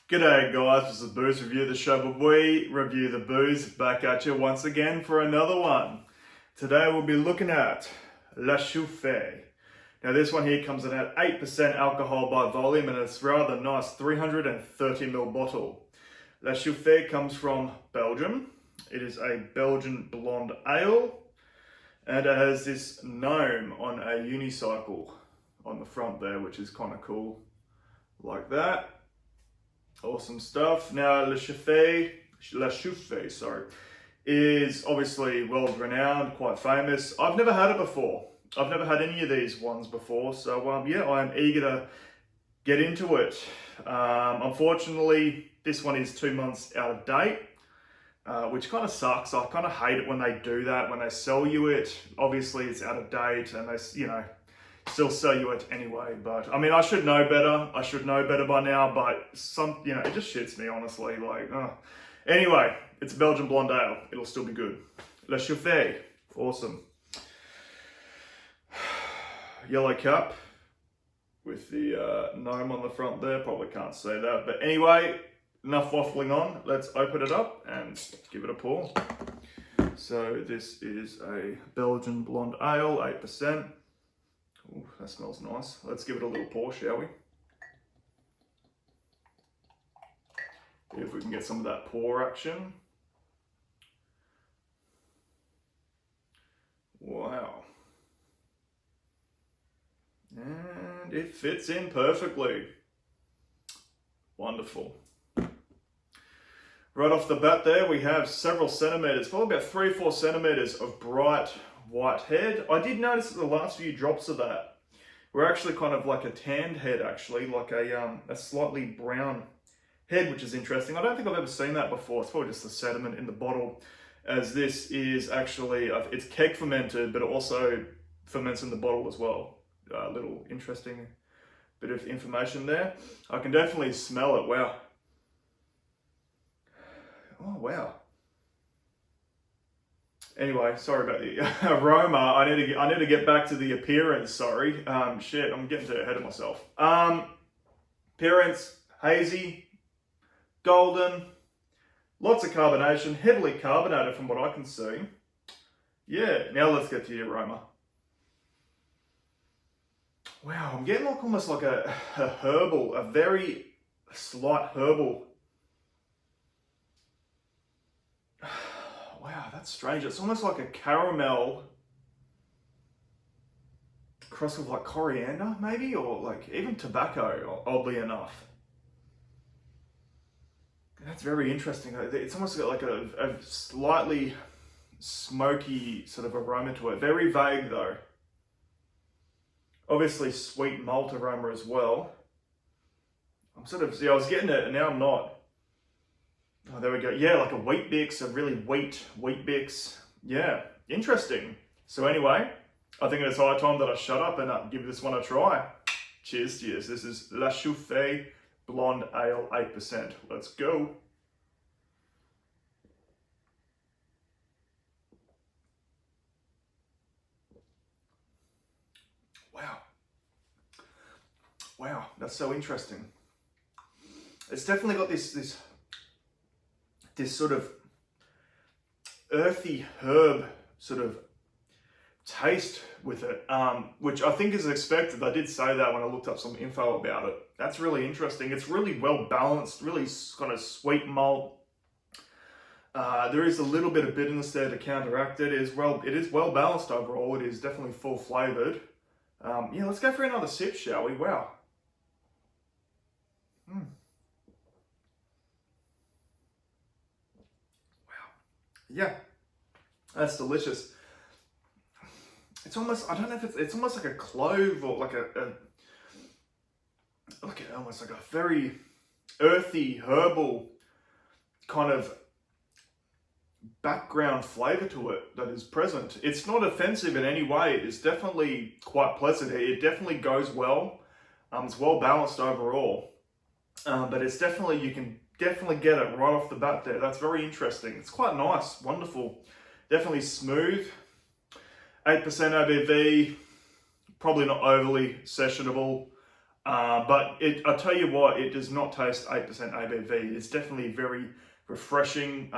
G'day guys, this is Booze Review the show, but we review the booze back at you once again for another one. Today we'll be looking at La Chouffe. Now this one here comes in at 8% alcohol by volume and it's rather nice 330ml bottle. La Chouffe comes from Belgium. It is a Belgian blonde ale and it has this gnome on a unicycle on the front there, which is kind of cool, like that. Awesome stuff. Now, La Chouffe, is obviously world renowned, quite famous. I've never had it before. I've never had any of these ones before, so yeah, I'm eager to get into it. Unfortunately, this one is 2 months out of date, which kind of sucks. I kind of hate it when they do that, when they sell you it. Obviously, it's out of date, and they, still sell you it anyway. But I mean, I should know better. I should know better by now. But it just shits me, honestly. Anyway, it's a Belgian blonde ale. It'll still be good. La Chouffe, awesome. Yellow cup with the gnome on the front there. Probably can't say that. But anyway, enough waffling on. Let's open it up and give it a pour. So this is a Belgian blonde ale, 8%. Ooh, that smells nice. Let's give it a little pour, shall we? See if we can get some of that pour action. Wow. And it fits in perfectly. Wonderful. Right off the bat there, we have several centimeters, probably about 3 or 4 centimeters of bright white head. I did notice that the last few drops of that were actually kind of like a tanned head, actually, like a slightly brown head, which is interesting. I don't think I've ever seen that before. It's probably just the sediment in the bottle, as this is actually, it's keg fermented, but it also ferments in the bottle as well. A little interesting bit of information there. I can definitely smell it. Wow. Oh, wow. Anyway, sorry about the aroma. I need to get back to the appearance. Sorry. Shit, I'm getting ahead of myself. Appearance, hazy, golden, lots of carbonation, heavily carbonated from what I can see. Yeah, now let's get to the aroma. Wow, I'm getting almost like a herbal, a very slight herbal. Wow, that's strange. It's almost like a caramel crossed with like coriander, maybe, or like even tobacco, oddly enough. That's very interesting. It's almost got like a slightly smoky sort of aroma to it. Very vague though. Obviously sweet malt aroma as well. I was getting it and now I'm not. Oh, there we go. Yeah, like a wheat bix, a really wheat bix. Yeah, interesting. So anyway, I think it's high time that I shut up and give this one a try. Cheers. This is La Chouffe Blonde Ale 8%. Let's go. Wow, that's so interesting. It's definitely got this sort of earthy herb sort of taste with it, which I think is expected. I did say that when I looked up some info about it. That's really interesting. It's really well balanced, really kind of sweet malt. There is a little bit of bitterness there to counteract it. It is well balanced overall. It is definitely full flavored. Yeah, let's go for another sip, shall we? Wow. Wow. Yeah, that's delicious. It's almost, I don't know if it's almost like a clove or like almost like a very earthy, herbal kind of background flavor to it that is present. It's not offensive in any way. It's definitely quite pleasant. It definitely goes well. It's well balanced overall. But it's definitely, you can definitely get it right off the bat there. That's very interesting. It's quite nice, wonderful. Definitely smooth. 8% ABV, probably not overly sessionable. But I'll tell you what, it does not taste 8% ABV. It's definitely very refreshing.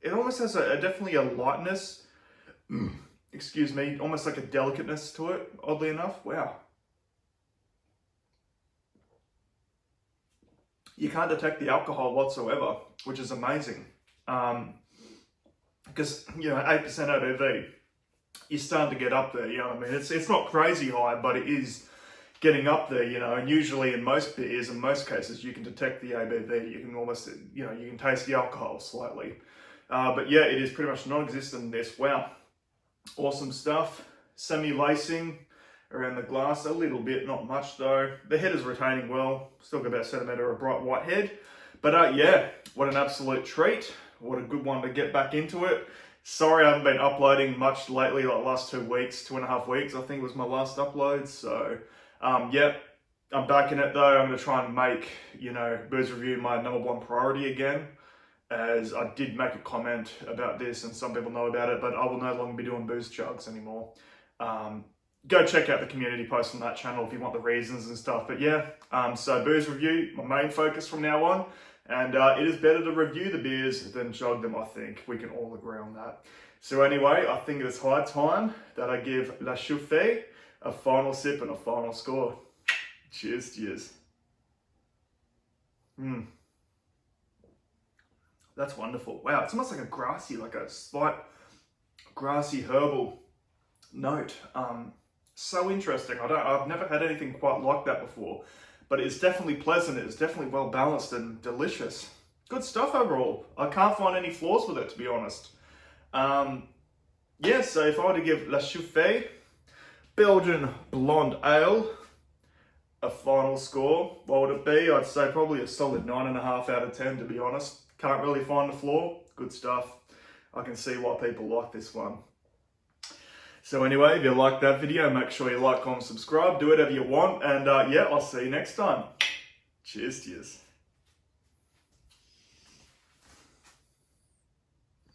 It almost has definitely a lightness, excuse me, almost like a delicateness to it, oddly enough. Wow. You can't detect the alcohol whatsoever, which is amazing. Because, 8% ABV, you're starting to get up there, you know what I mean? It's not crazy high, but it is getting up there, and usually in most beers, in most cases, you can detect the ABV. You can almost, you can taste the alcohol slightly. But yeah, it is pretty much non-existent in this. Wow. Awesome stuff. Semi-lacing around the glass, a little bit, not much though. The head is retaining well, still got about a centimetre of bright white head. But yeah, what an absolute treat. What a good one to get back into it. Sorry I haven't been uploading much lately, like the last 2 weeks, 2.5 weeks, I think was my last upload. So yeah, I'm back in it though. I'm going to try and make, booze review my #1 priority again, as I did make a comment about this and some people know about it, but I will no longer be doing booze chugs anymore. Go check out the community post on that channel if you want the reasons and stuff. But yeah, so booze review, my main focus from now on. And it is better to review the beers than chug them, I think. We can all agree on that. So anyway, I think it is high time that I give La Chouffe a final sip and a final score. Cheers, cheers. That's wonderful. Wow, it's almost like a grassy, like a slight grassy herbal note. So interesting. I've never had anything quite like that before, but it's definitely pleasant. It's definitely well balanced and delicious. Good stuff overall. I can't find any flaws with it, to be honest. Yeah, so if I were to give La Chouffe Belgian Blonde Ale a final score, what would it be? I'd say probably a solid 9.5 out of 10, to be honest. Can't really find the flaw. Good stuff. I can see why people like this one. So anyway, if you liked that video, make sure you like, comment, subscribe, do whatever you want. And yeah, I'll see you next time. Cheers, cheers.